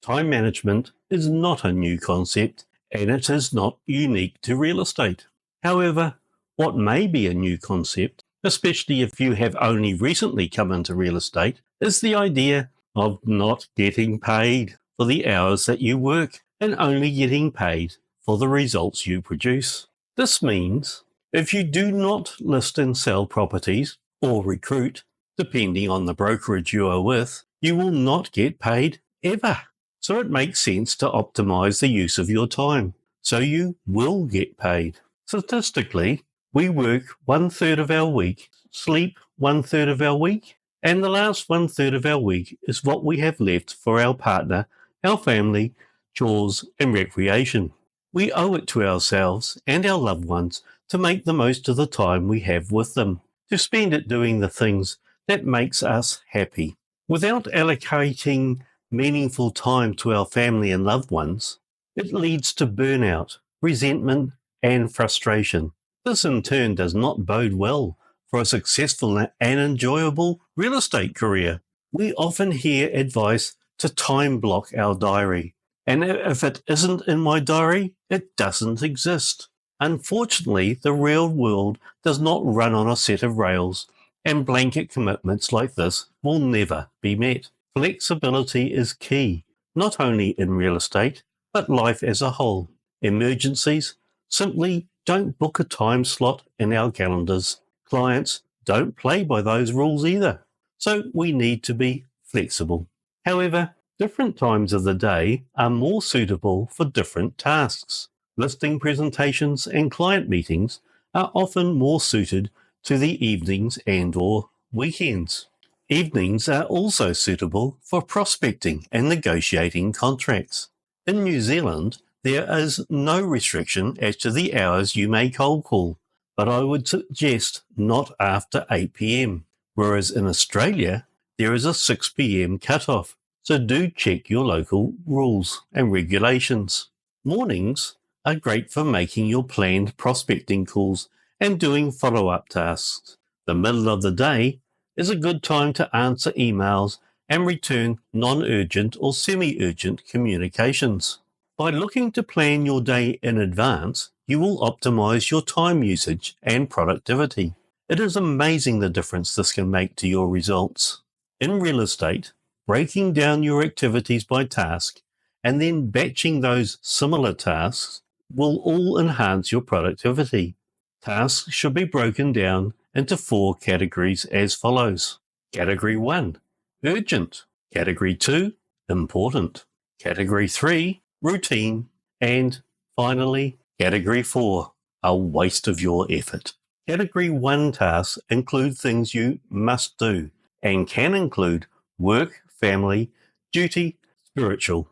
Time management is not a new concept and it is not unique to real estate. However, what may be a new concept, especially if you have only recently come into real estate, is the idea of not getting paid for the hours that you work and only getting paid for the results you produce. This means if you do not list and sell properties or recruit, depending on the brokerage you are with, you will not get paid ever. So it makes sense to optimize the use of your time so you will get paid. Statistically, we work 1/3 of our week, sleep 1/3 of our week, and the last 1/3 of our week is what we have left for our partner, our family, chores, and recreation. We owe it to ourselves and our loved ones to make the most of the time we have with them, to spend it doing the things that makes us happy. Without allocating meaningful time to our family and loved ones, it leads to burnout, resentment, and frustration. This in turn does not bode well for a successful and enjoyable real estate career. We often hear advice to time block our diary, and if it isn't in my diary, it doesn't exist. Unfortunately, the real world does not run on a set of rails, and blanket commitments like this will never be met. Flexibility is key, not only in real estate, but life as a whole. Emergencies simply don't book a time slot in our calendars. Clients don't play by those rules either. So we need to be flexible. However, different times of the day are more suitable for different tasks. Listing presentations and client meetings are often more suited to the evenings and/or weekends. Evenings are also suitable for prospecting and negotiating contracts. In New Zealand, there is no restriction as to the hours you may cold call, but I would suggest not after 8 p.m, whereas in Australia, there is a 6 p.m. cutoff, so do check your local rules and regulations. Mornings are great for making your planned prospecting calls and doing follow-up tasks. The middle of the day is a good time to answer emails and return non-urgent or semi-urgent communications. By looking to plan your day in advance, you will optimize your time usage and productivity. It is amazing the difference this can make to your results. In real estate, breaking down your activities by task and then batching those similar tasks will all enhance your productivity. Tasks should be broken down into 4 categories as follows. Category 1, urgent. Category 2, important. Category 3, routine. And finally, Category 4, a waste of your effort. Category 1 tasks include things you must do and can include work, family, duty, spiritual.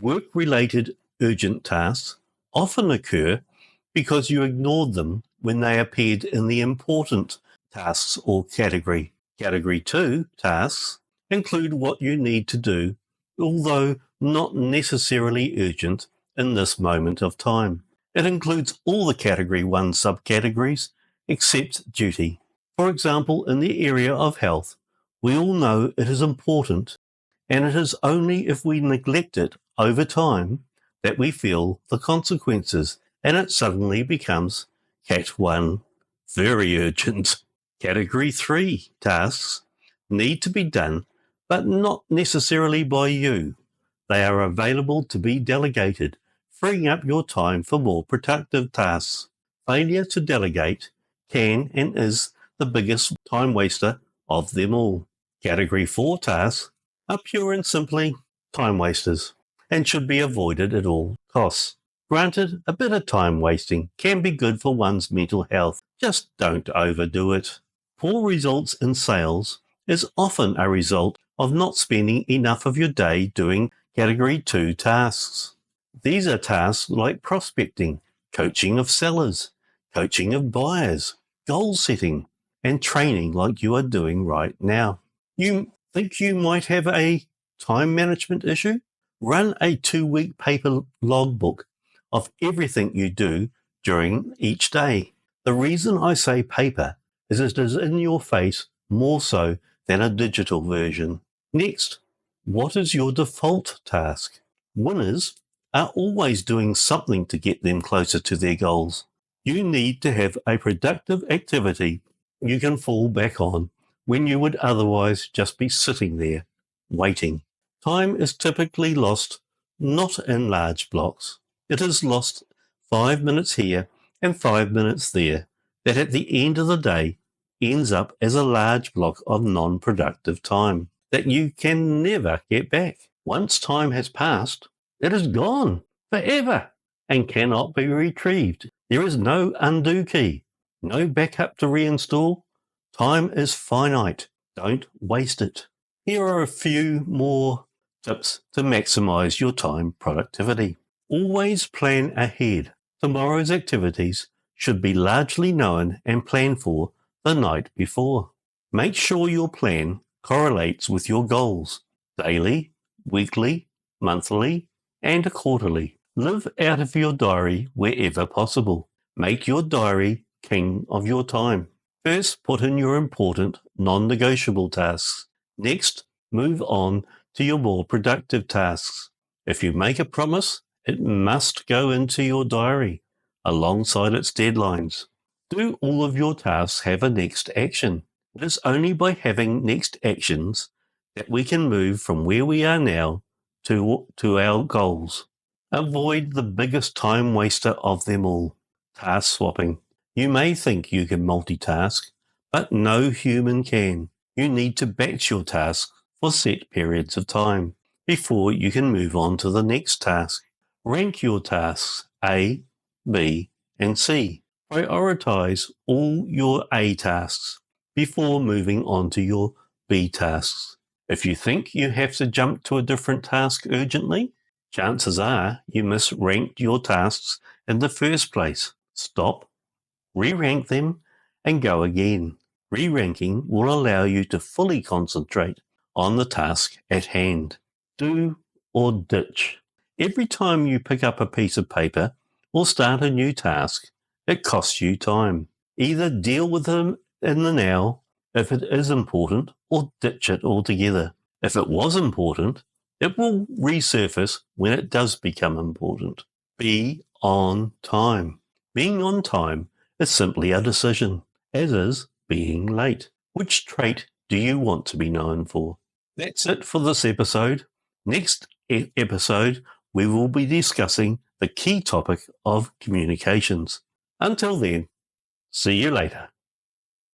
Work-related urgent tasks often occur because you ignored them when they appeared in the important tasks or category. Category 2 tasks include what you need to do, although not necessarily urgent in this moment of time. It includes all the Category 1 subcategories except duty. For example, in the area of health, we all know it is important, and it is only if we neglect it over time that we feel the consequences, and it suddenly becomes Cat 1, very urgent. Category 3 tasks need to be done, but not necessarily by you. They are available to be delegated, freeing up your time for more productive tasks. Failure to delegate can and is the biggest time waster of them all. Category 4 tasks are pure and simply time wasters and should be avoided at all costs. Granted, a bit of time wasting can be good for one's mental health, just don't overdo it. Poor results in sales is often a result of not spending enough of your day doing Category 2 tasks. These are tasks like prospecting, coaching of sellers, coaching of buyers, goal setting, and training like you are doing right now. You think you might have a time management issue? Run a 2-week paper logbook of everything you do during each day. The reason I say paper is it is in your face more so than a digital version. Next, what is your default task? Winners are always doing something to get them closer to their goals. You need to have a productive activity you can fall back on when you would otherwise just be sitting there, waiting. Time is typically lost not in large blocks. It is lost 5 minutes here and 5 minutes there, that at the end of the day ends up as a large block of non-productive time that you can never get back. Once time has passed, it is gone forever and cannot be retrieved. There is no undo key, no backup to reinstall. Time is finite. Don't waste it. Here are a few more tips to maximize your time productivity. Always plan ahead. Tomorrow's activities should be largely known and planned for the night before. Make sure your plan correlates with your goals daily, weekly, monthly, and quarterly. Live out of your diary wherever possible. Make your diary king of your time. First, put in your important, non-negotiable tasks. Next, move on to your more productive tasks. If you make a promise, it must go into your diary alongside its deadlines. Do all of your tasks have a next action? It is only by having next actions that we can move from where we are now to our goals. Avoid the biggest time waster of them all, task swapping. You may think you can multitask, but no human can. You need to batch your tasks for set periods of time before you can move on to the next task. Rank your tasks A, B, and C. Prioritize all your A tasks before moving on to your B tasks. If you think you have to jump to a different task urgently, chances are you misranked your tasks in the first place. Stop, re-rank them, and go again. Re-ranking will allow you to fully concentrate on the task at hand. Do or ditch. Every time you pick up a piece of paper or start a new task, it costs you time. Either deal with them in the now if it is important, or ditch it altogether. If it was important, it will resurface when it does become important. Be on time. Being on time is simply a decision, as is being late. Which trait do you want to be known for? That's it for this episode. Next episode, we will be discussing the key topic of communications. Until then, see you later.